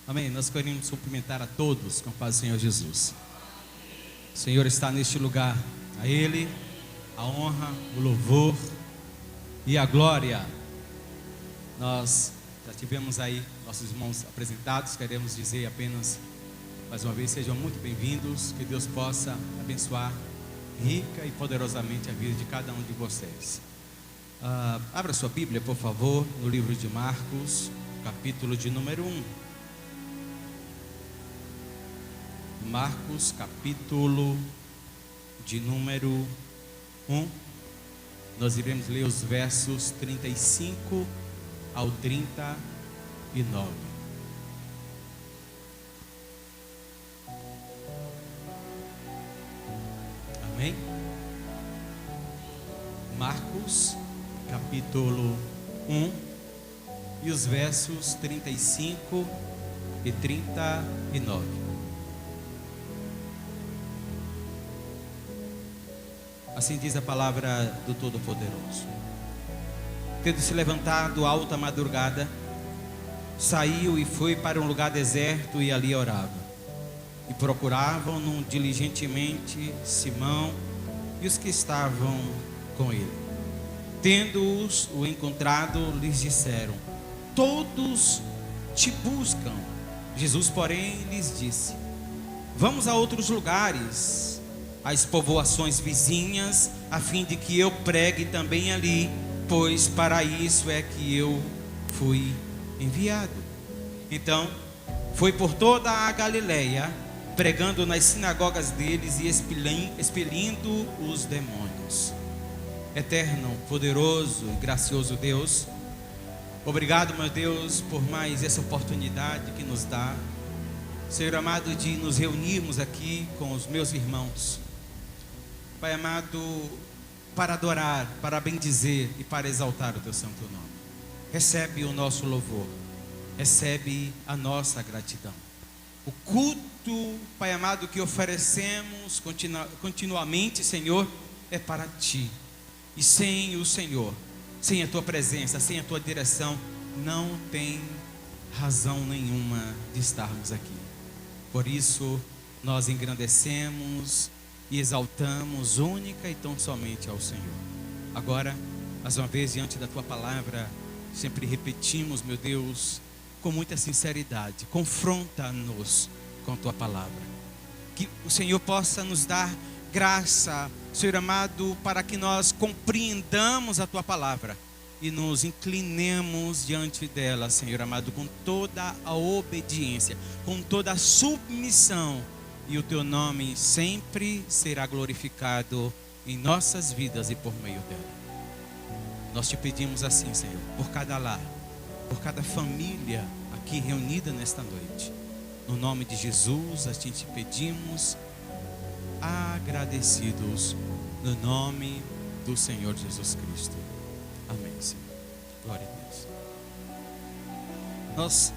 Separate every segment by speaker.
Speaker 1: Amém. Nós queremos cumprimentar a todos com a paz do Senhor Jesus. O Senhor está neste lugar. A Ele a honra, o louvor e a glória. Nós já tivemos aí nossos irmãos apresentados. Queremos dizer apenas mais uma vez, sejam muito bem-vindos. Que Deus possa abençoar rica e poderosamente a vida de cada um de vocês. Abra sua Bíblia, por favor, no livro de Marcos, capítulo de número 1. Marcos, capítulo de número 1. Nós iremos ler os versos 35 ao 39. Amém? Marcos, capítulo 1, e os versos 35 e 39. Assim diz a palavra do Todo-Poderoso. Tendo se levantado alta madrugada, saiu e foi para um lugar deserto e ali orava. E procuravam-no diligentemente Simão e os que estavam com ele. Tendo-os o encontrado, lhes disseram: todos te buscam. Jesus, porém, lhes disse: vamos a outros lugares, às povoações vizinhas, a fim de que eu pregue também ali, pois para isso é que eu fui enviado. Então, foi por toda a Galileia, pregando nas sinagogas deles e expelindo os demônios. Eterno, poderoso e gracioso Deus, obrigado, meu Deus, por mais essa oportunidade que nos dá, Senhor amado, de nos reunirmos aqui com os meus irmãos, Pai amado, para adorar, para bendizer e para exaltar o Teu santo nome. Recebe o nosso louvor, recebe a nossa gratidão. O culto, Pai amado, que oferecemos continuamente, Senhor, é para Ti. E sem o Senhor, sem a Tua presença, sem a Tua direção, não tem razão nenhuma de estarmos aqui. Por isso, nós engrandecemos e exaltamos única e tão somente ao Senhor. Agora, mais uma vez, diante da Tua palavra, sempre repetimos, meu Deus, com muita sinceridade: confronta-nos com a Tua palavra. Que o Senhor possa nos dar graça, Senhor amado, para que nós compreendamos a Tua palavra e nos inclinemos diante dela, Senhor amado, com toda a obediência, com toda a submissão, e o Teu nome sempre será glorificado em nossas vidas e por meio dela. Nós Te pedimos assim, Senhor, por cada lar, por cada família aqui reunida nesta noite. No nome de Jesus, assim Te pedimos, agradecidos, no nome do Senhor Jesus Cristo. Amém, Senhor. Glória a Deus. Nós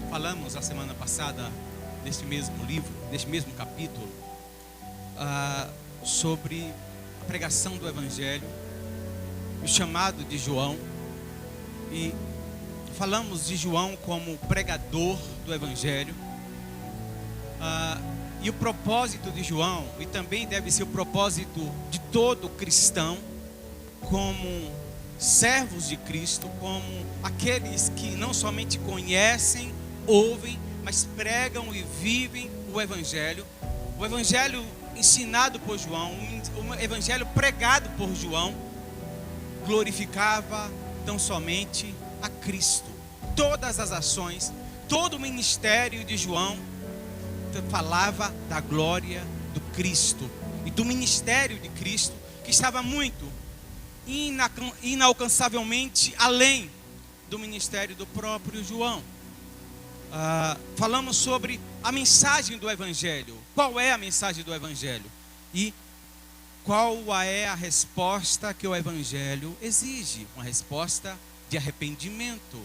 Speaker 1: falamos a semana passada, neste mesmo livro, neste mesmo capítulo, sobre a pregação do Evangelho, o chamado de João, e falamos de João como pregador do Evangelho, e o propósito de João, e também deve ser o propósito de todo cristão, como servos de Cristo, como aqueles que não somente conhecem, ouvem, mas pregam e vivem o Evangelho ensinado por João, o Evangelho pregado por João, glorificava tão somente a Cristo. Todas as ações, todo o ministério de João falava da glória do Cristo e do ministério de Cristo, que estava muito inalcançavelmente além do ministério do próprio João. Falamos sobre a mensagem do Evangelho. Qual é a mensagem do Evangelho? E qual é a resposta que o Evangelho exige? Uma resposta de arrependimento,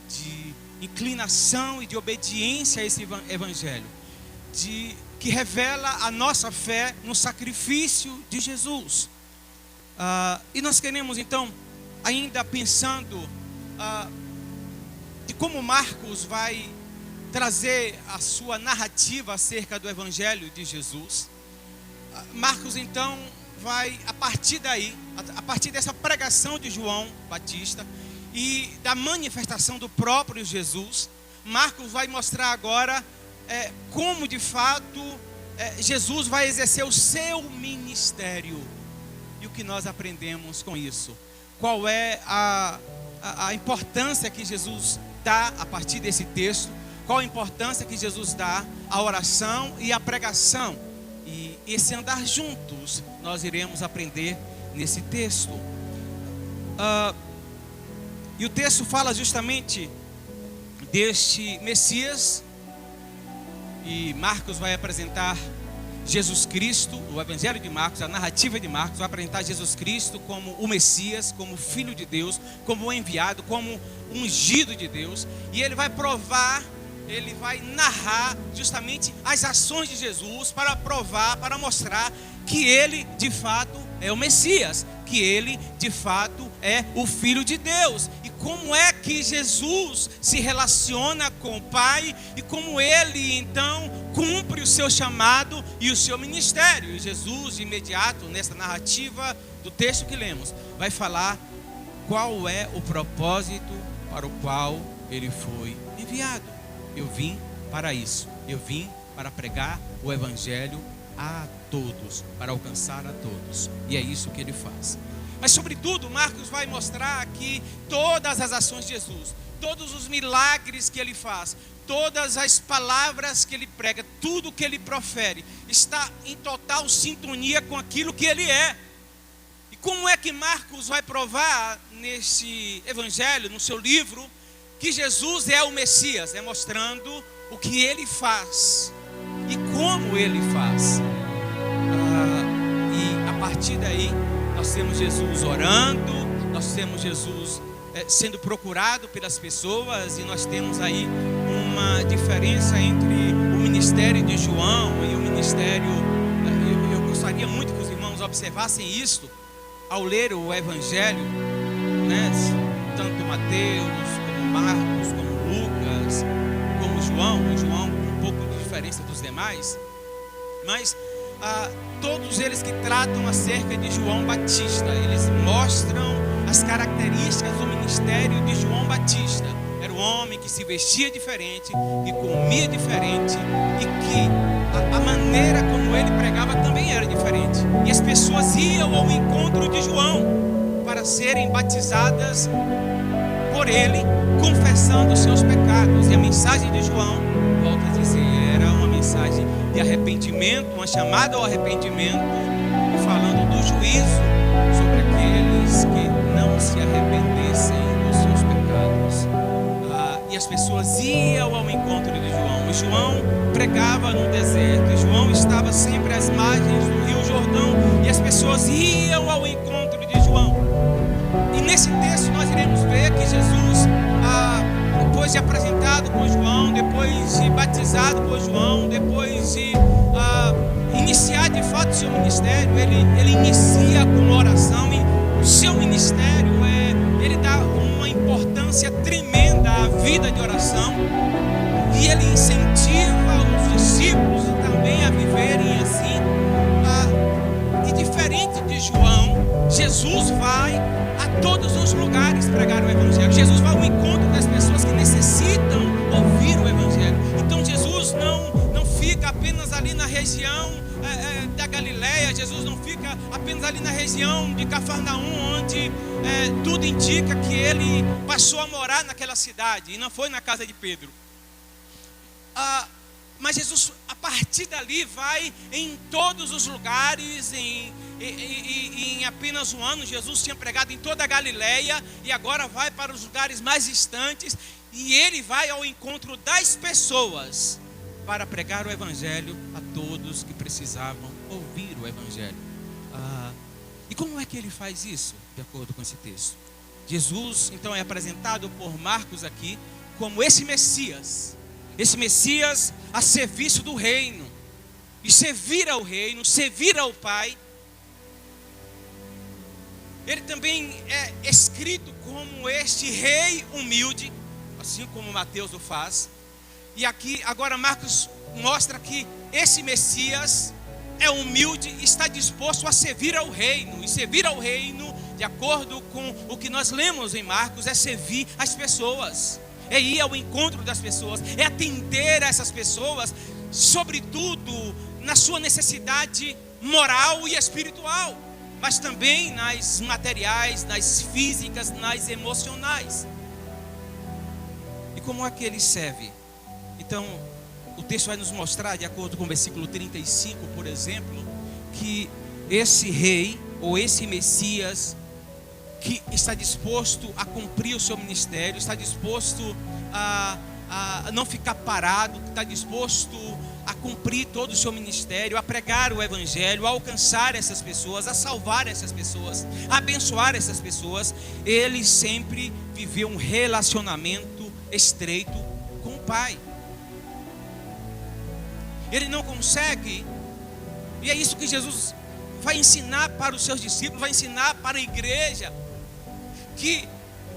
Speaker 1: de inclinação e de obediência a esse Evangelho, que revela a nossa fé no sacrifício de Jesus. E nós queremos então, ainda pensando de como Marcos vai trazer a sua narrativa acerca do Evangelho de Jesus. Marcos então vai, a partir daí, a partir dessa pregação de João Batista e da manifestação do próprio Jesus, Marcos vai mostrar agora como de fato Jesus vai exercer o seu ministério. E o que nós aprendemos com isso? Qual é a importância que Jesus dá a partir desse texto? Qual a importância que Jesus dá à oração e à pregação? E esse andar juntos nós iremos aprender nesse texto. E o texto fala justamente deste Messias. E Marcos vai apresentar Jesus Cristo, o Evangelho de Marcos, a narrativa de Marcos vai apresentar Jesus Cristo como o Messias, como o Filho de Deus, como o enviado, como o ungido de Deus. E ele vai provar, ele vai narrar justamente as ações de Jesus para provar, para mostrar que ele de fato é o Messias, que ele de fato é o Filho de Deus. E como é que Jesus se relaciona com o Pai e como ele então cumpre o seu chamado e o seu ministério. E Jesus de imediato nessa narrativa do texto que lemos vai falar qual é o propósito para o qual ele foi enviado. Eu vim para isso, eu vim para pregar o Evangelho a todos, para alcançar a todos. E é isso que ele faz. Mas sobretudo Marcos vai mostrar que todas as ações de Jesus, todos os milagres que ele faz, todas as palavras que ele prega, tudo que ele profere, está em total sintonia com aquilo que ele é. E como é que Marcos vai provar nesse Evangelho, no seu livro, que Jesus é o Messias? É mostrando o que ele faz e como ele faz. E a partir daí nós temos Jesus orando, nós temos Jesus sendo procurado pelas pessoas, e nós temos aí uma diferença entre o ministério de João e o ministério. Eu gostaria muito que os irmãos observassem isso ao ler o Evangelho, né? Tanto Mateus, como Marcos, como Lucas, como João. João com um pouco de diferença dos demais, mas todos eles que tratam acerca de João Batista, eles mostram as características do ministério de João Batista. Era um homem que se vestia diferente, que comia diferente, e que a maneira como ele pregava também era diferente. E as pessoas iam ao encontro de João para serem batizadas por ele, confessando os seus pecados. E a mensagem de João, volto a dizer, era uma mensagem de arrependimento, uma chamada ao arrependimento, e falando do juízo sobre aqueles que não se arrependessem dos seus pecados. E as pessoas iam ao encontro de João. E João pregava no deserto, e João estava sempre às margens do Rio Jordão, e as pessoas iam ao encontro de João. E nesse texto nós iremos ver que Jesus, depois de apresentado por João, depois de batizado por João, depois de iniciar de fato o seu ministério, ele inicia com uma oração. E o seu ministério ele dá uma importância tremenda à vida de oração, e ele incentiva os discípulos também a viverem assim. E diferente de João, Jesus vai a todos os lugares pregar o Evangelho. Jesus vai ao encontro das pessoas que necessitam ouvir o Evangelho. Então Jesus não fica apenas ali na região da Galileia. Jesus não fica apenas ali na região de Cafarnaum, onde tudo indica que ele passou a morar naquela cidade, e não foi na casa de Pedro. Mas Jesus, a partir dali, vai em todos os lugares. Em apenas um ano, Jesus tinha pregado em toda a Galileia, e agora vai para os lugares mais distantes, e ele vai ao encontro das pessoas para pregar o Evangelho a todos que precisavam ouvir o Evangelho. E como é que ele faz isso, de acordo com esse texto? Jesus, então, é apresentado por Marcos aqui como esse Messias a serviço do reino, e servir ao reino, servir ao Pai. Ele também é escrito como este rei humilde. assim como Mateus o faz. E aqui, agora Marcos mostra que esse Messias é humilde, está disposto a servir ao reino. E servir ao reino, de acordo com o que nós lemos em Marcos, é servir as pessoas, é ir ao encontro das pessoas, é atender a essas pessoas, sobretudo na sua necessidade moral e espiritual, mas também nas materiais, nas físicas, nas emocionais. E como é que ele serve? Então, o texto vai nos mostrar, de acordo com o versículo 35, por exemplo, que esse rei, ou esse Messias, que está disposto a cumprir o seu ministério, está disposto a não ficar parado, está disposto a cumprir todo o seu ministério, a pregar o evangelho, a alcançar essas pessoas, a salvar essas pessoas, a abençoar essas pessoas. Ele sempre viveu um relacionamento estreito com o Pai. Ele não consegue, e é isso que Jesus vai ensinar para os seus discípulos, vai ensinar para a igreja, que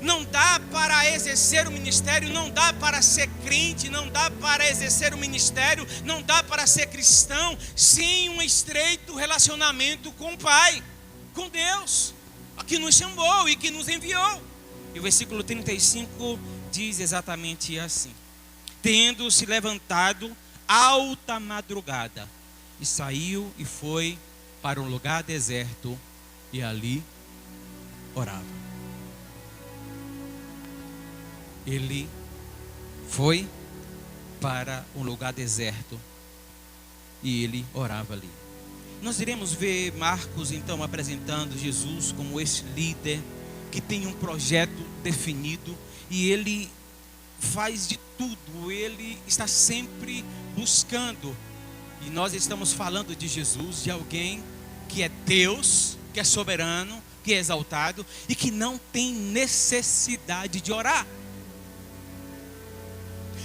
Speaker 1: não dá para exercer o ministério, não dá para ser crente, não dá para exercer o ministério, não dá para ser cristão sem um estreito relacionamento com o Pai, com Deus, que nos chamou e que nos enviou. E o versículo 35 diz exatamente assim: tendo se levantado alta madrugada, e saiu e foi para um lugar deserto, e ali orava. Ele foi para um lugar deserto e ele orava ali. Nós iremos ver Marcos então apresentando Jesus como esse líder que tem um projeto definido, e ele faz de tudo, ele está sempre buscando. E nós estamos falando de Jesus, de alguém que é Deus, que é soberano, que é exaltado e que não tem necessidade de orar.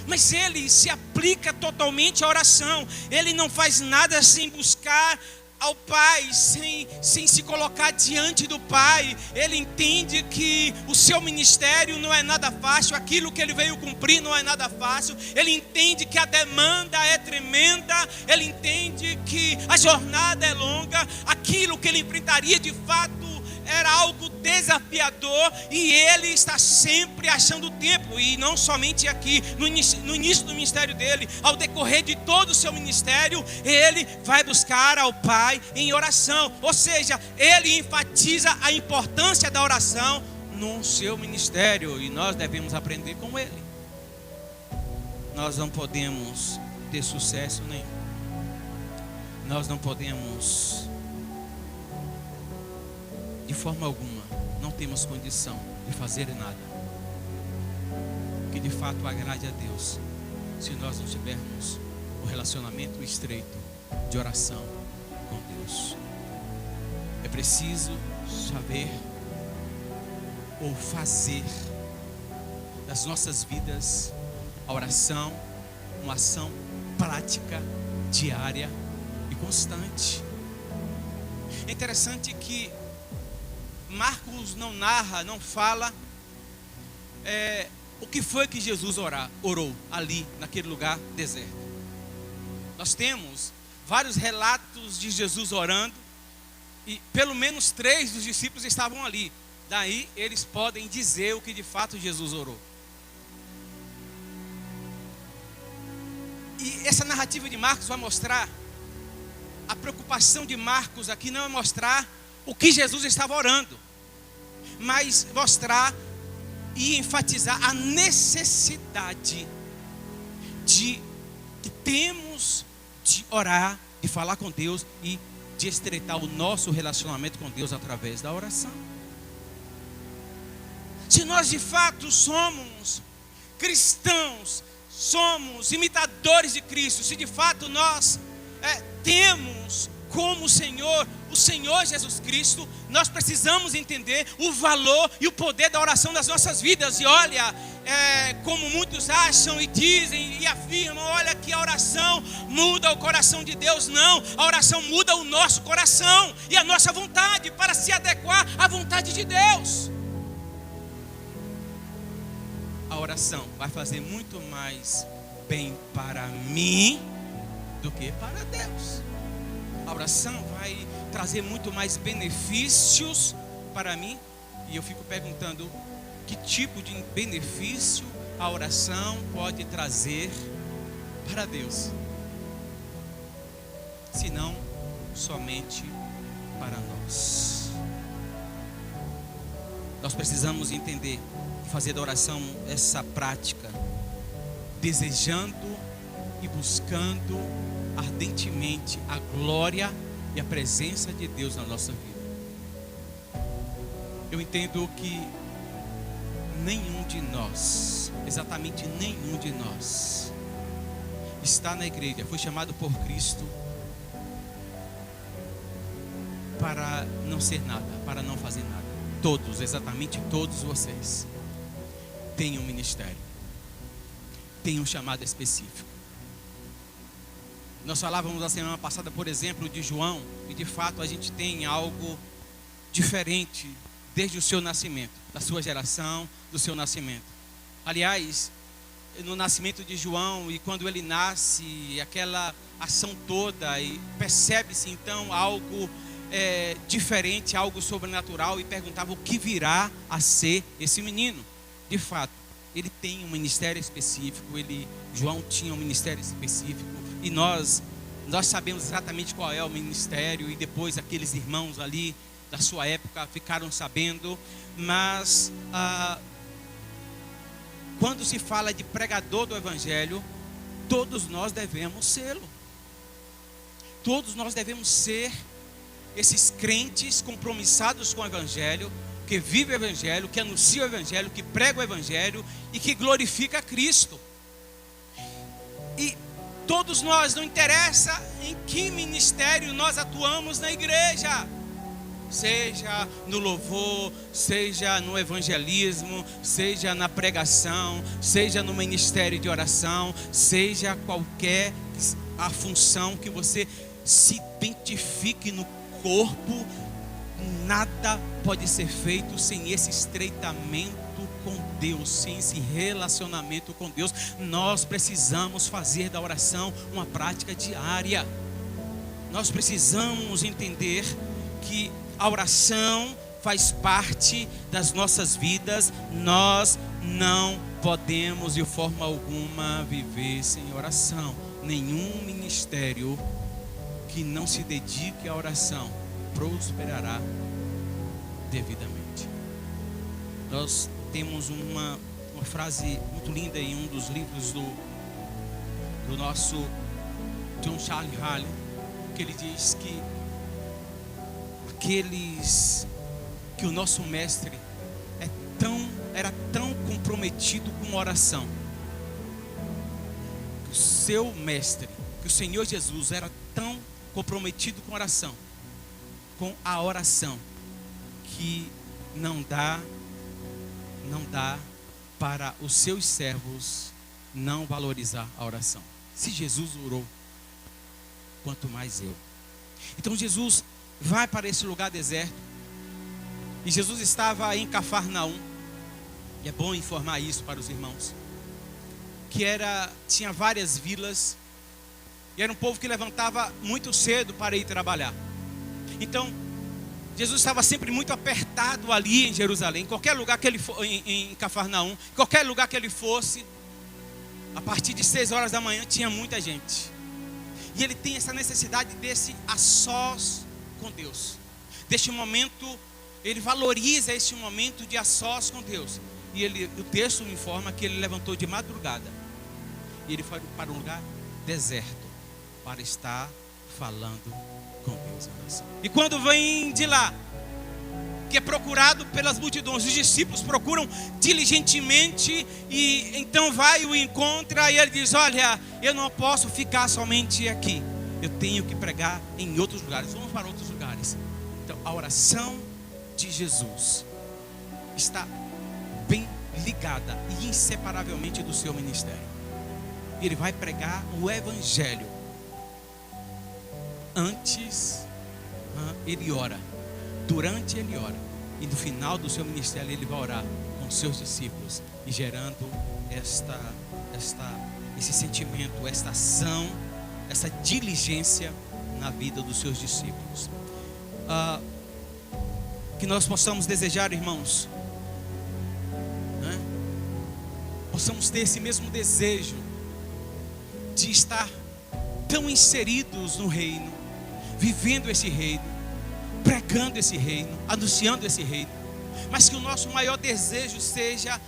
Speaker 1: Mas ele se aplica totalmente à oração. Ele não faz nada sem buscar ao Pai, sem se colocar diante do Pai. Ele entende que o seu ministério não é nada fácil, aquilo que ele veio cumprir não é nada fácil. Ele entende que a demanda é tremenda, ele entende que a jornada é longa, aquilo que ele enfrentaria de fato era algo desafiador, e ele está sempre achando tempo, e não somente aqui no início do ministério dele, ao decorrer de todo o seu ministério, ele vai buscar ao Pai em oração. Ou seja, ele enfatiza a importância da oração no seu ministério, e nós devemos aprender com ele. Nós não podemos ter sucesso nenhum, nós não podemos, de forma alguma, não temos condição de fazer nada que de fato agrade a Deus, se nós não tivermos um relacionamento estreito de oração com Deus. É preciso saber ou fazer das nossas vidas a oração uma ação prática, diária e constante. É interessante que Marcos não narra, não fala o que foi que Jesus orou ali, naquele lugar deserto. Nós temos vários relatos de Jesus orando, e pelo menos 3 dos discípulos estavam ali. Daí eles podem dizer o que de fato Jesus orou. E essa narrativa de Marcos vai mostrar, a preocupação de Marcos aqui não é mostrar o que Jesus estava orando, mas mostrar e enfatizar a necessidade que temos de orar, de falar com Deus e de estreitar o nosso relacionamento com Deus através da oração. Se nós de fato somos cristãos, somos imitadores de Cristo, se de fato nós temos como Senhor o Senhor Jesus Cristo, nós precisamos entender o valor e o poder da oração nas nossas vidas. E olha, como muitos acham e dizem e afirmam, olha que a oração muda o coração de Deus. Não, a oração muda o nosso coração e a nossa vontade para se adequar à vontade de Deus. a oração vai fazer muito mais bem para mim do que para Deus. A oração vai trazer muito mais benefícios para mim. E eu fico perguntando, que tipo de benefício a oração pode trazer para Deus, se não somente para nós? Nós precisamos entender e fazer da oração essa prática, desejando e buscando ardentemente a glória e a presença de Deus na nossa vida. Eu entendo que nenhum de nós, exatamente nenhum de nós, está na igreja, foi chamado por Cristo para não ser nada, para não fazer nada. Todos, exatamente todos vocês, têm um ministério, têm um chamado específico. Nós falávamos na semana passada, por exemplo, de João, e de fato a gente tem algo diferente desde o seu nascimento, da sua geração, do seu nascimento. Aliás, no nascimento de João, e quando ele nasce, aquela ação toda, e percebe-se então algo diferente, algo sobrenatural, e perguntava o que virá a ser esse menino. De fato, ele tem um ministério específico, João tinha um ministério específico, e nós sabemos exatamente qual é o ministério, e depois aqueles irmãos ali da sua época ficaram sabendo. Mas quando se fala de pregador do evangelho, todos nós devemos sê-lo. Todos nós devemos ser esses crentes compromissados com o evangelho, que vive o evangelho, que anuncia o evangelho, que prega o evangelho e que glorifica a Cristo. E todos nós, não interessa em que ministério nós atuamos na igreja, seja no louvor, seja no evangelismo, seja na pregação, seja no ministério de oração, seja qualquer a função que você se identifique no corpo, nada pode ser feito sem esse estreitamento com Deus, sem esse relacionamento com Deus. Nós precisamos fazer da oração uma prática diária. Nós precisamos entender que a oração faz parte das nossas vidas. Nós não podemos de forma alguma viver sem oração. Nenhum ministério que não se dedique à oração prosperará devidamente. Nós temos uma frase muito linda em um dos livros do nosso John Charles Halley, que ele diz que que o nosso mestre era tão comprometido com a oração, que o seu mestre, que o Senhor Jesus era tão comprometido com a oração, que não dá para os seus servos não valorizar a oração. Se Jesus orou, quanto mais eu. Então Jesus vai para esse lugar deserto, e Jesus estava em Cafarnaum, e é bom informar isso para os irmãos, que tinha várias vilas, e era um povo que levantava muito cedo para ir trabalhar. Então Jesus estava sempre muito apertado ali em Jerusalém, em qualquer lugar que ele fosse, em Cafarnaum, qualquer lugar que ele fosse, a partir de 6 horas da manhã tinha muita gente. E ele tem essa necessidade desse a sós com Deus, deste momento. Ele valoriza esse momento de a sós com Deus. E o texto me informa que ele levantou de madrugada, e ele foi para um lugar deserto para estar falando com Deus em oração. E quando vem de lá, que é procurado pelas multidões, os discípulos procuram diligentemente, e então vai o encontra, e ele diz: olha, eu não posso ficar somente aqui, eu tenho que pregar em outros lugares, vamos para outros lugares. Então a oração de Jesus está bem ligada e inseparavelmente do seu ministério. Ele vai pregar o evangelho. Antes ele ora, durante ele ora, e no final do seu ministério ele vai orar com os seus discípulos e gerando esse sentimento, esta ação, essa diligência na vida dos seus discípulos. Que nós possamos desejar, irmãos, né? Possamos ter esse mesmo desejo de estar tão inseridos no reino, vivendo esse reino, pregando esse reino, anunciando esse reino, mas que o nosso maior desejo seja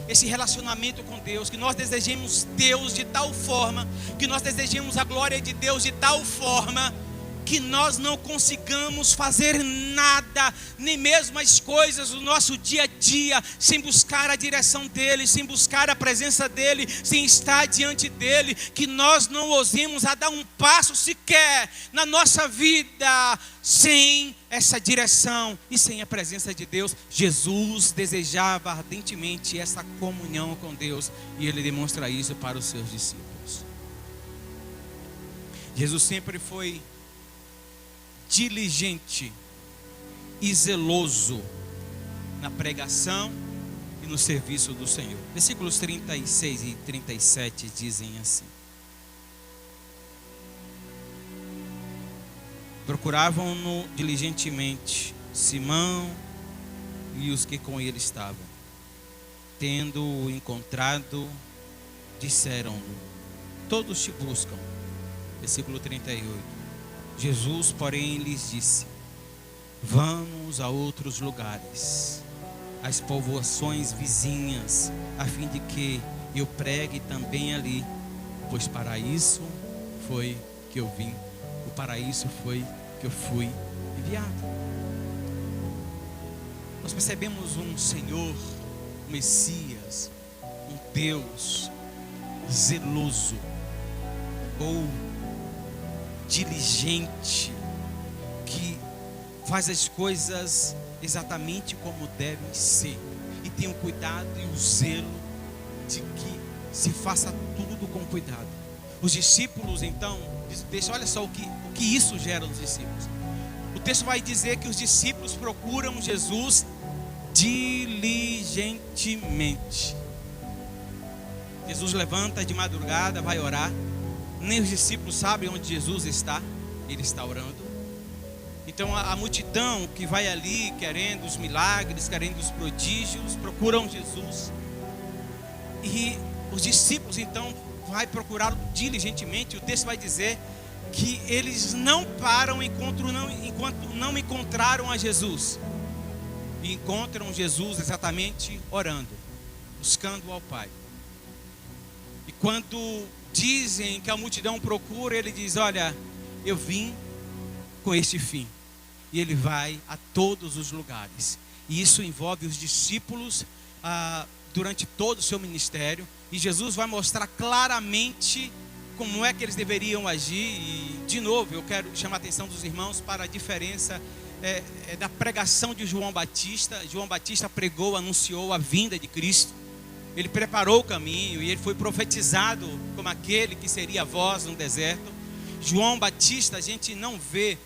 Speaker 1: esse relacionamento com Deus, que nós desejemos Deus de tal forma, que nós desejemos a glória de Deus de tal forma, que nós não consigamos fazer nada, nem mesmo as coisas do nosso dia a dia, sem buscar a direção dEle, sem buscar a presença dEle, sem estar diante dEle, que nós não ousemos a dar um passo sequer na nossa vida, sem essa direção e sem a presença de Deus. Jesus desejava ardentemente essa comunhão com Deus, e Ele demonstra isso para os seus discípulos. Jesus sempre foi diligente e zeloso na pregação e no serviço do Senhor. Versículos 36 e 37 dizem assim: procuravam-no diligentemente Simão e os que com ele estavam. Tendo-o encontrado, disseram-lhe: todos te buscam. Versículo 38. Jesus, porém, lhes disse: vamos a outros lugares, às povoações vizinhas, a fim de que eu pregue também ali, pois para isso foi que eu vim, ou para isso foi que eu fui enviado. Nós percebemos um Senhor, um Messias, um Deus zeloso, ou diligente, que faz as coisas exatamente como devem ser, e tem o cuidado e o zelo de que se faça tudo com cuidado. Os discípulos, então, olha só o que isso gera nos discípulos. O texto vai dizer que os discípulos procuram Jesus diligentemente. Jesus levanta de madrugada, vai orar. Nem os discípulos sabem onde Jesus está. Ele está orando. Então a multidão que vai ali querendo os milagres, querendo os prodígios, procuram Jesus. E os discípulos então vai procurá-lo diligentemente. O texto vai dizer que eles não param enquanto não encontraram a Jesus. E encontram Jesus exatamente orando, buscando ao Pai. E quando dizem que a multidão procura, ele diz: olha, eu vim com este fim. E ele vai a todos os lugares. E isso envolve os discípulos durante todo o seu ministério. E Jesus vai mostrar claramente como é que eles deveriam agir. E, de novo, eu quero chamar a atenção dos irmãos para a diferença da pregação de João Batista. João Batista pregou, anunciou a vinda de Cristo. Ele preparou o caminho e ele foi profetizado como aquele que seria a voz no deserto. João Batista, a gente não vê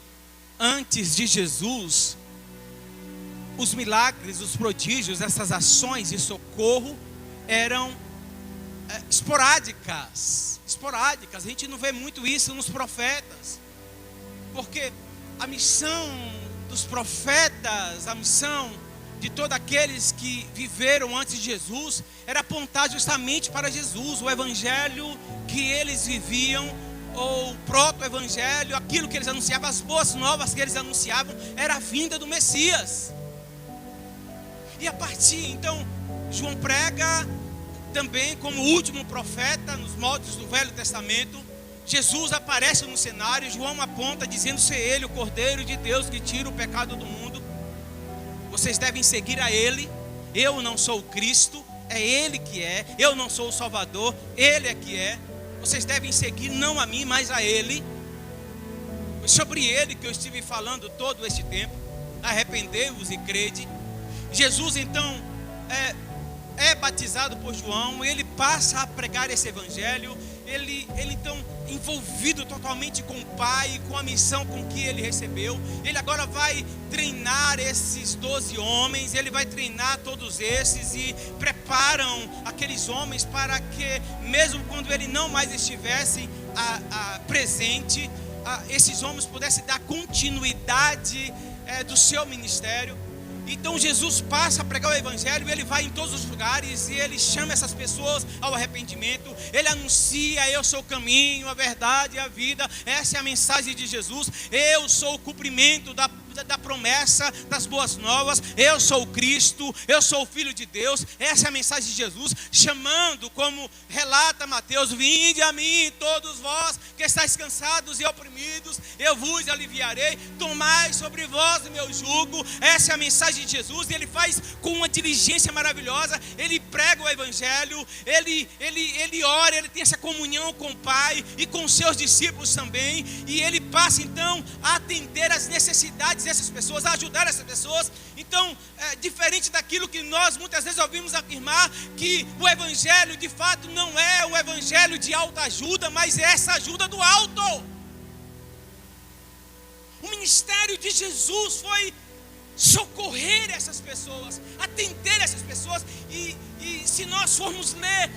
Speaker 1: antes de Jesus os milagres, os prodígios, essas ações de socorro eram esporádicas. A gente não vê muito isso nos profetas, porque a missão dos profetas, a missão de todos aqueles que viveram antes de Jesus, era apontar justamente para Jesus, o evangelho que eles viviam, ou o proto-evangelho, aquilo que eles anunciavam, as boas novas que eles anunciavam, era a vinda do Messias. E a partir, então, João prega também como último profeta, nos moldes do Velho Testamento. Jesus aparece no cenário, João aponta dizendo ser ele o Cordeiro de Deus que tira o pecado do mundo. Vocês devem seguir a Ele. Eu não sou o Cristo, é Ele que é. Eu não sou o Salvador, Ele é que é. Vocês devem seguir não a mim, mas a Ele. Foi sobre Ele que eu estive falando todo este tempo. Arrependei-vos e crede. Jesus então é batizado por João. Ele passa a pregar esse evangelho. ele então envolvido totalmente com o Pai, com a missão com que ele recebeu. Ele agora vai treinar esses 12 homens, ele vai treinar todos esses e preparam aqueles homens para que, mesmo quando ele não mais estivesse presente, esses homens pudessem dar continuidade do seu ministério. Então Jesus passa a pregar o evangelho, ele vai em todos os lugares e ele chama essas pessoas ao arrependimento. Ele anuncia: eu sou o caminho, a verdade e a vida. Essa é a mensagem de Jesus. Eu sou o cumprimento da promessa das boas novas. Eu sou o Cristo, eu sou o Filho de Deus. Essa é a mensagem de Jesus, chamando, como relata Mateus: vinde a mim todos vós que estáis cansados e oprimidos, eu vos aliviarei. Tomai sobre vós o meu jugo. Essa é a mensagem de Jesus. E ele faz com uma diligência maravilhosa. Ele prega o evangelho, ele ora, ele tem essa comunhão com o Pai e com os seus discípulos também. E ele passa então a atender as necessidades dessas pessoas, a ajudar essas pessoas. Então, diferente daquilo que nós muitas vezes ouvimos afirmar, que o evangelho de fato não é um evangelho de alta ajuda, mas é essa ajuda do alto. O ministério de Jesus foi socorrer essas pessoas, atender essas pessoas. E se nós formos ler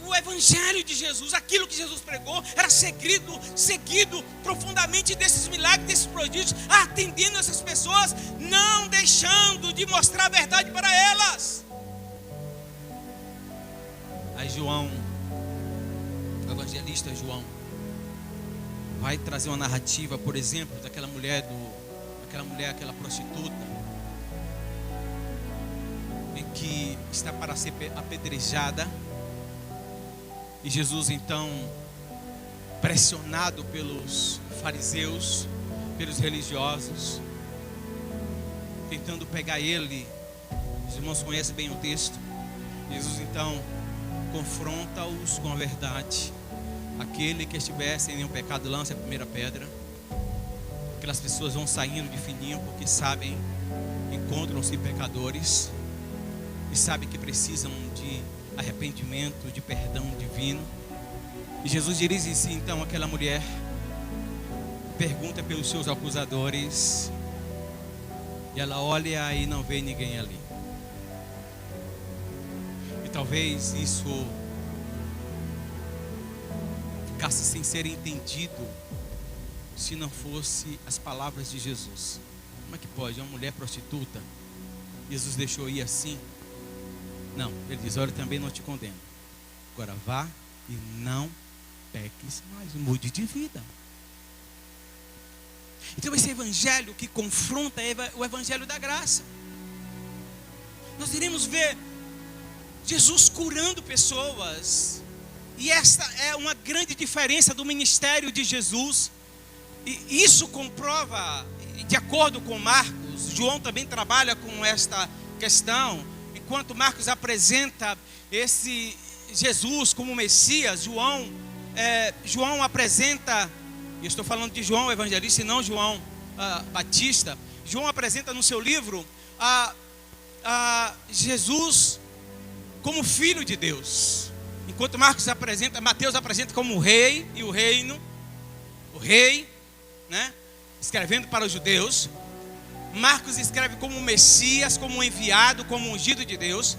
Speaker 1: o evangelho de Jesus, aquilo que Jesus pregou era seguido profundamente desses milagres, desses prodígios, atendendo essas pessoas, não deixando de mostrar a verdade para elas. Aí João, o evangelista João, vai trazer uma narrativa, por exemplo, daquela mulher, aquela prostituta, em que está para ser apedrejada. E Jesus então, pressionado pelos fariseus, pelos religiosos, tentando pegar ele, os irmãos conhecem bem o texto. Jesus então confronta-os com a verdade. Aquele que estiver sem nenhum pecado, lance a primeira pedra. Aquelas pessoas vão saindo de fininho, porque sabem, encontram-se pecadores e sabem que precisam de arrependimento, de perdão divino. E Jesus dirige-se então àquela mulher, pergunta pelos seus acusadores, e ela olha e não vê ninguém ali. E talvez isso ficasse sem ser entendido se não fosse as palavras de Jesus. Como é que pode? Uma mulher prostituta, Jesus deixou ir assim? Não, ele diz: olha, também não te condeno. Agora vá e não peques mais, mude de vida. Então esse evangelho que confronta é o evangelho da graça. Nós iremos ver Jesus curando pessoas. E esta é uma grande diferença do ministério de Jesus. E isso comprova, de acordo com Marcos, João também trabalha com esta questão. Enquanto Marcos apresenta esse Jesus como Messias, João apresenta, eu estou falando de João evangelista e não João Batista. João apresenta no seu livro Jesus como Filho de Deus. Enquanto Mateus apresenta como o rei e o reino, o rei, né? Escrevendo para os judeus. Marcos escreve como o Messias, como o enviado, como o ungido de Deus.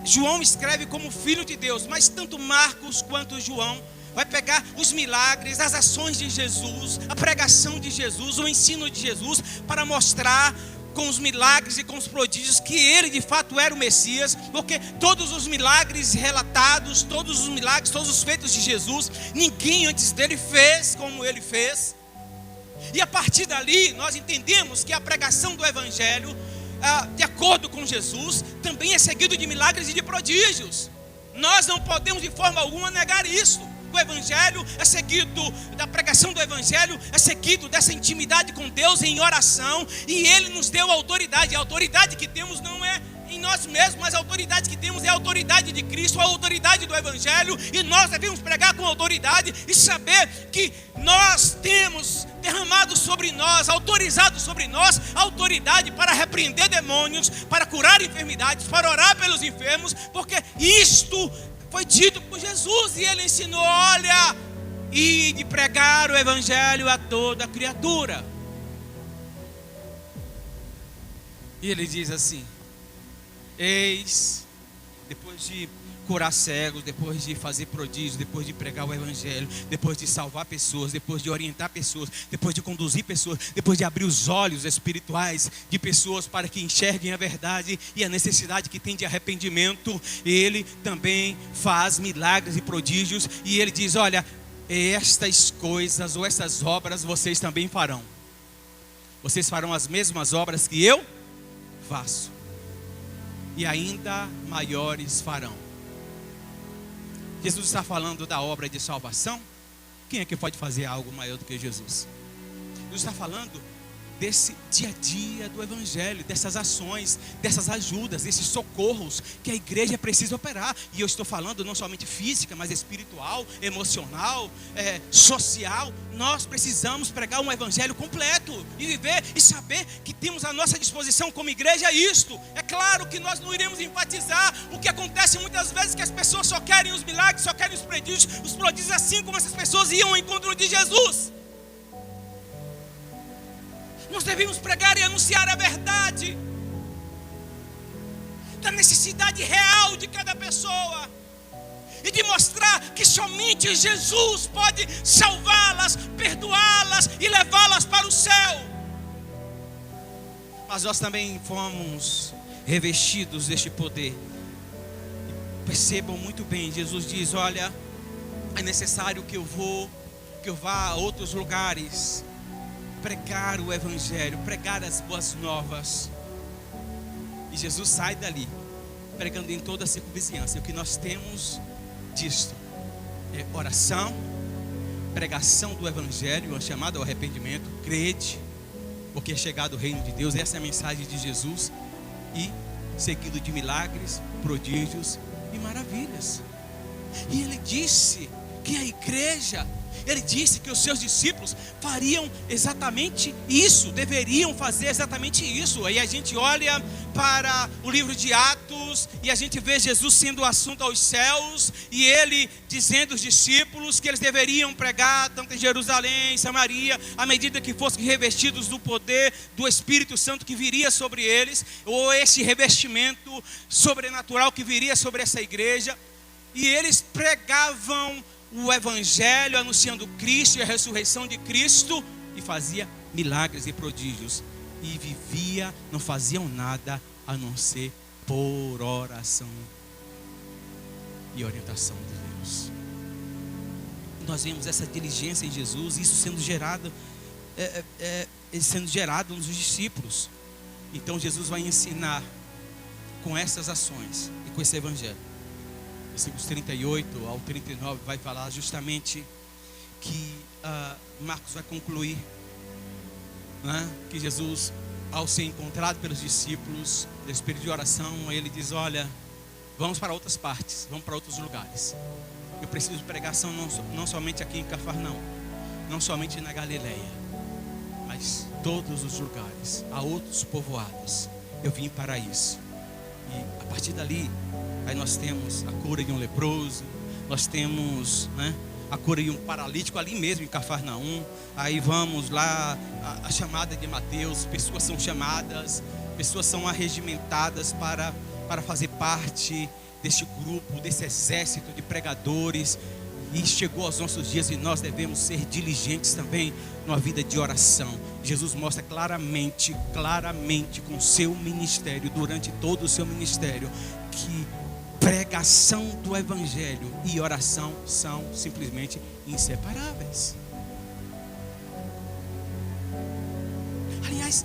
Speaker 1: João escreve como Filho de Deus. Mas tanto Marcos quanto João vai pegar os milagres, as ações de Jesus, a pregação de Jesus, o ensino de Jesus, para mostrar com os milagres e com os prodígios que ele de fato era o Messias. Porque todos os milagres relatados, todos os milagres, todos os feitos de Jesus, ninguém antes dele fez como ele fez. E a partir dali nós entendemos que a pregação do evangelho, de acordo com Jesus, também é seguido de milagres e de prodígios. Nós não podemos de forma alguma negar isso. O evangelho é seguido, da pregação do evangelho é seguido dessa intimidade com Deus em oração. E ele nos deu autoridade. A autoridade que temos não é em nós mesmos, mas a autoridade que temos é a autoridade de Cristo, a autoridade do evangelho. E nós devemos pregar com autoridade e saber que nós temos derramado sobre nós, autorizado sobre nós, autoridade para repreender demônios, para curar enfermidades, para orar pelos enfermos, porque isto foi dito por Jesus, e ele ensinou: olha, e de pregar o evangelho a toda criatura. E ele diz assim: eis, depois de curar cegos, depois de fazer prodígios, depois de pregar o evangelho, depois de salvar pessoas, depois de orientar pessoas, depois de conduzir pessoas, depois de abrir os olhos espirituais de pessoas para que enxerguem a verdade e a necessidade que tem de arrependimento, ele também faz milagres e prodígios. E ele diz: olha, estas coisas ou essas obras vocês também farão. Vocês farão as mesmas obras que eu faço, e ainda maiores farão. Jesus está falando da obra de salvação. Quem é que pode fazer algo maior do que Jesus? Jesus está falando desse dia a dia do evangelho, dessas ações, dessas ajudas, desses socorros que a igreja precisa operar. E eu estou falando não somente física, mas espiritual, emocional, social. Nós precisamos pregar um evangelho completo e viver e saber que temos à nossa disposição como igreja isto. É claro que nós não iremos enfatizar o que acontece muitas vezes, que as pessoas só querem os milagres, só querem os prodígios, assim como essas pessoas iam ao encontro de Jesus. Nós devemos pregar e anunciar a verdade da necessidade real de cada pessoa, e de mostrar que somente Jesus pode salvá-las, perdoá-las e levá-las para o céu. Mas nós também fomos revestidos deste poder. Percebam muito bem, Jesus diz: olha, é necessário que eu vá a outros lugares, pregar o evangelho, pregar as boas novas. E Jesus sai dali pregando em toda a circunvizinhança. E o que nós temos disto é oração, pregação do evangelho, uma chamada ao arrependimento, crede, porque é chegado o reino de Deus. Essa é a mensagem de Jesus. E seguido de milagres, prodígios e maravilhas. E ele disse que a igreja, ele disse que os seus discípulos fariam exatamente isso, deveriam fazer exatamente isso. Aí a gente olha para o livro de Atos e a gente vê Jesus sendo o assunto aos céus, e ele dizendo aos discípulos que eles deveriam pregar tanto em Jerusalém, em Samaria, à medida que fossem revestidos do poder do Espírito Santo que viria sobre eles, ou esse revestimento sobrenatural que viria sobre essa igreja. E eles pregavam o evangelho, anunciando Cristo e a ressurreição de Cristo, e fazia milagres e prodígios, e vivia, não faziam nada a não ser por oração e orientação de Deus. Nós vemos essa diligência em Jesus, isso sendo gerado nos discípulos. Então Jesus vai ensinar com essas ações e com esse evangelho. Versículos 38 ao 39 vai falar justamente que Marcos vai concluir, né, que Jesus, ao ser encontrado pelos discípulos, nesse período de oração, ele diz: olha, vamos para outras partes, vamos para outros lugares. Eu preciso de pregação não somente aqui em Cafarnaum, não somente na Galileia, mas todos os lugares, a outros povoados. Eu vim para isso. E a partir dali, aí nós temos a cura de um leproso, nós temos, né, a cura de um paralítico ali mesmo em Cafarnaum. Aí vamos lá, a chamada de Mateus, pessoas são chamadas, pessoas são arregimentadas para fazer parte deste grupo, desse exército de pregadores. E chegou aos nossos dias e nós devemos ser diligentes também numa vida de oração. Jesus mostra claramente com o seu ministério, durante todo o seu ministério, que pregação do evangelho e oração são simplesmente inseparáveis. Aliás,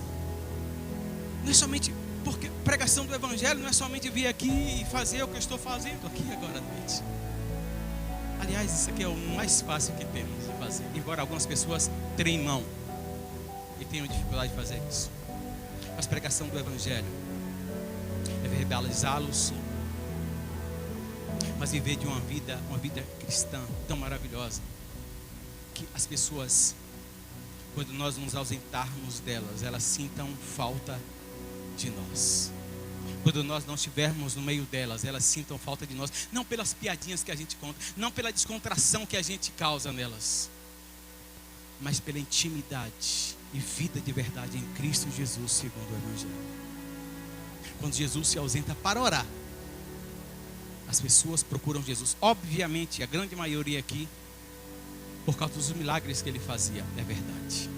Speaker 1: não é somente, porque pregação do evangelho não é somente vir aqui e fazer o que eu estou fazendo aqui agora à noite. Aliás, isso aqui é o mais fácil que temos de fazer, embora algumas pessoas tremem mão e tenham dificuldade de fazer isso. Mas pregação do evangelho é verbalizá-lo, sim, mas viver de uma vida cristã tão maravilhosa, que as pessoas, quando nós nos ausentarmos delas, elas sintam falta de nós. Quando nós não estivermos no meio delas, elas sintam falta de nós. Não pelas piadinhas que a gente conta, não pela descontração que a gente causa nelas, mas pela intimidade e vida de verdade em Cristo Jesus, segundo o Evangelho. Quando Jesus se ausenta para orar, as pessoas procuram Jesus. Obviamente, a grande maioria aqui, por causa dos milagres que ele fazia, é verdade.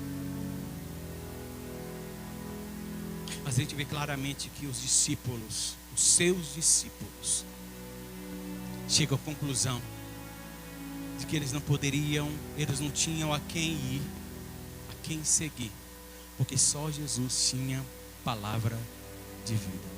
Speaker 1: Mas a gente vê claramente que os discípulos, os seus discípulos, chegam à conclusão de que eles não poderiam, eles não tinham a quem ir, a quem seguir, porque só Jesus tinha palavra de vida.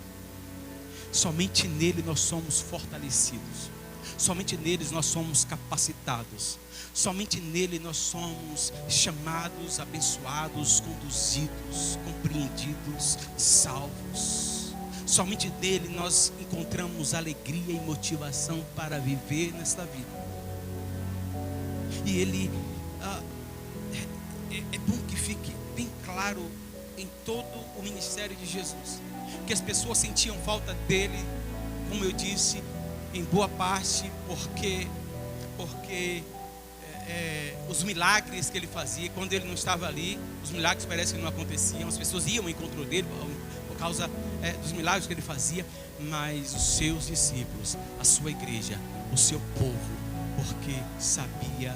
Speaker 1: Somente nele nós somos fortalecidos, somente nele nós somos capacitados, somente nele nós somos chamados, abençoados, conduzidos, compreendidos, salvos. Somente nele nós encontramos alegria e motivação para viver nesta vida. E ele é bom que fique bem claro em todo o ministério de Jesus, que as pessoas sentiam falta dele, como eu disse, em boa parte porque os milagres que ele fazia, quando ele não estava ali, os milagres parecem que não aconteciam. As pessoas iam ao encontro dele por causa dos milagres que ele fazia. Mas os seus discípulos, a sua igreja, o seu povo, porque sabia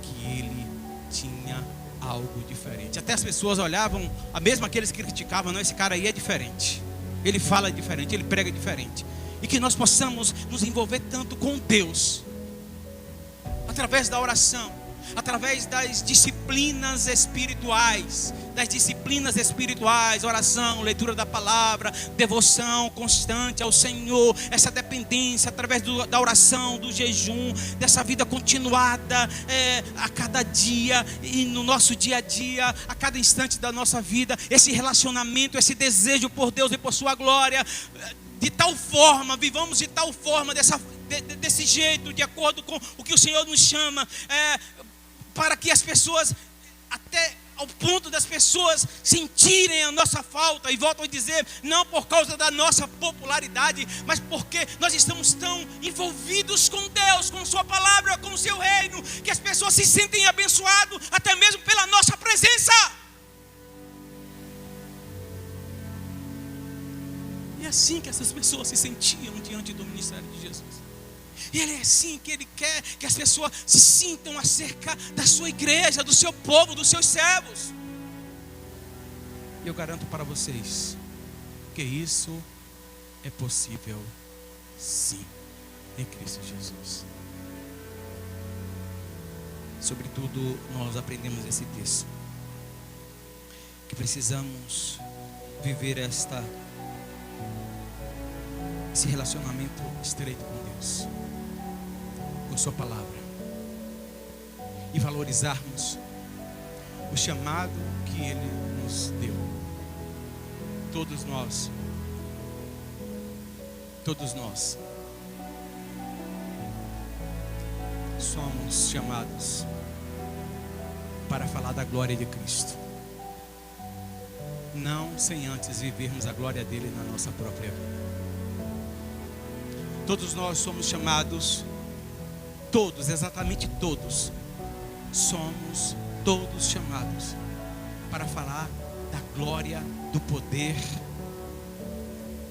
Speaker 1: que ele tinha algo diferente. Até as pessoas olhavam, mesmo aqueles que criticavam, não, esse cara aí é diferente, ele fala diferente, ele prega diferente. E que nós possamos nos envolver tanto com Deus, através da oração, através das disciplinas espirituais, oração, leitura da palavra, devoção constante ao Senhor, essa dependência através da oração, do jejum, dessa vida continuada a cada dia e no nosso dia a dia, a cada instante da nossa vida, esse relacionamento, esse desejo por Deus e por sua glória, de tal forma, vivamos de tal forma, desse jeito, de acordo com o que o Senhor nos chama, para que as pessoas, até ao ponto das pessoas sentirem a nossa falta, e volto a dizer, não por causa da nossa popularidade, mas porque nós estamos tão envolvidos com Deus, com sua palavra, com o seu reino, que as pessoas se sentem abençoadas, até mesmo pela nossa presença. E é assim que essas pessoas se sentiam diante do ministério de Jesus. E ele é assim que ele quer que as pessoas se sintam acerca da sua igreja, do seu povo, dos seus servos. E eu garanto para vocês que isso é possível sim, em Cristo Jesus. Sobretudo nós aprendemos esse texto, que precisamos viver esse relacionamento estreito com Deus, com sua palavra, e valorizarmos o chamado que ele nos deu. Todos nós somos chamados para falar da glória de Cristo, não sem antes vivermos a glória dele na nossa própria vida. Todos nós somos chamados, todos, exatamente todos, somos todos chamados para falar da glória, do poder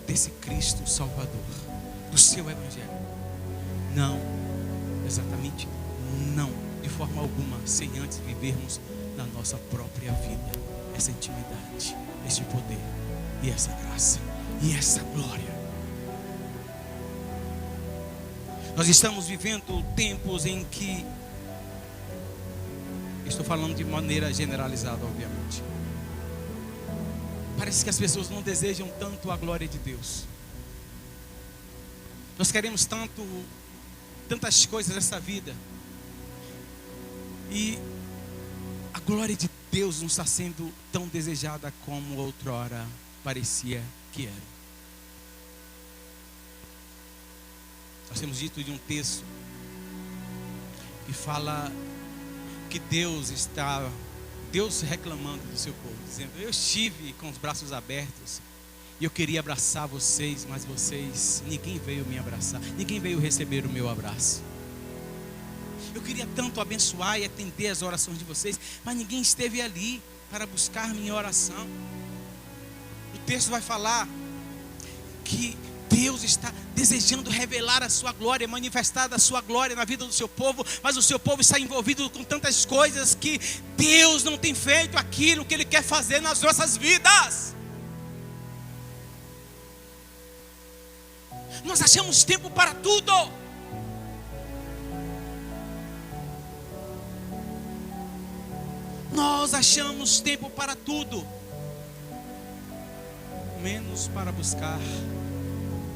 Speaker 1: desse Cristo Salvador, do seu Evangelho. Não, exatamente não, de forma alguma, sem antes vivermos na nossa própria vida essa intimidade, esse poder e essa graça e essa glória. Nós estamos vivendo tempos em que, estou falando de maneira generalizada, obviamente, parece que as pessoas não desejam tanto a glória de Deus. Nós queremos tantas coisas nessa vida, e a glória de Deus não está sendo tão desejada como outrora parecia que era. Nós temos dito de um texto que fala que Deus reclamando do seu povo, dizendo: eu estive com os braços abertos E eu queria abraçar vocês, mas ninguém veio me abraçar, ninguém veio receber o meu abraço. Eu queria tanto abençoar e atender as orações de vocês, mas ninguém esteve ali para buscar minha oração. O texto vai falar que Deus está desejando revelar a sua glória, manifestar a sua glória na vida do seu povo, mas o seu povo está envolvido com tantas coisas que Deus não tem feito aquilo que Ele quer fazer nas nossas vidas. Nós achamos tempo para tudo. Nós achamos tempo para tudo, menos para buscar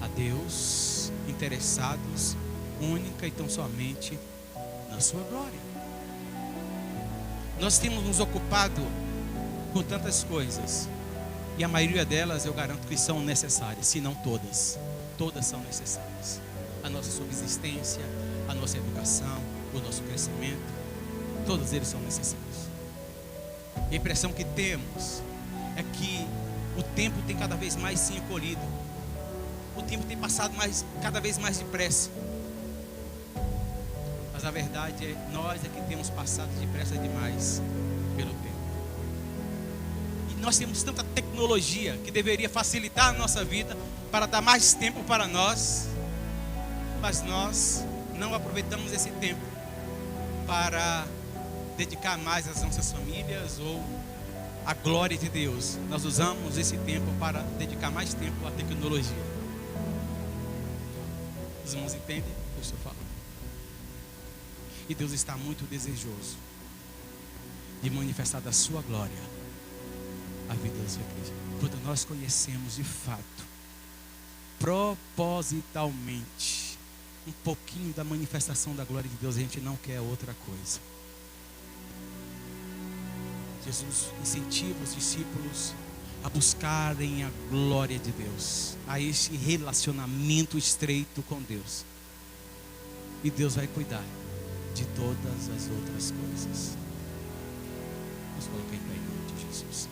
Speaker 1: a Deus, interessados única e tão somente na sua glória. Nós temos nos ocupado com tantas coisas, e a maioria delas eu garanto que são necessárias, se não todas. Todas são necessárias. A nossa subsistência, a nossa educação, o nosso crescimento, todos eles são necessários. A impressão que temos é que o tempo tem cada vez mais se encolhido. O tempo tem passado cada vez mais depressa. Mas a verdade é, nós é que temos passado depressa demais pelo tempo. E nós temos tanta tecnologia que deveria facilitar a nossa vida para dar mais tempo para nós, mas nós não aproveitamos esse tempo para dedicar mais às nossas famílias ou à glória de Deus. Nós usamos esse tempo para dedicar mais tempo à tecnologia. Os irmãos entendem o que eu estou falando? E Deus está muito desejoso de manifestar da sua glória a vida da sua igreja. Quando nós conhecemos de fato, propositalmente, um pouquinho da manifestação da glória de Deus, a gente não quer outra coisa. Jesus incentiva os discípulos a buscarem a glória de Deus, a este relacionamento estreito com Deus. E Deus vai cuidar de todas as outras coisas. Vamos colocar em pé em nome de Jesus.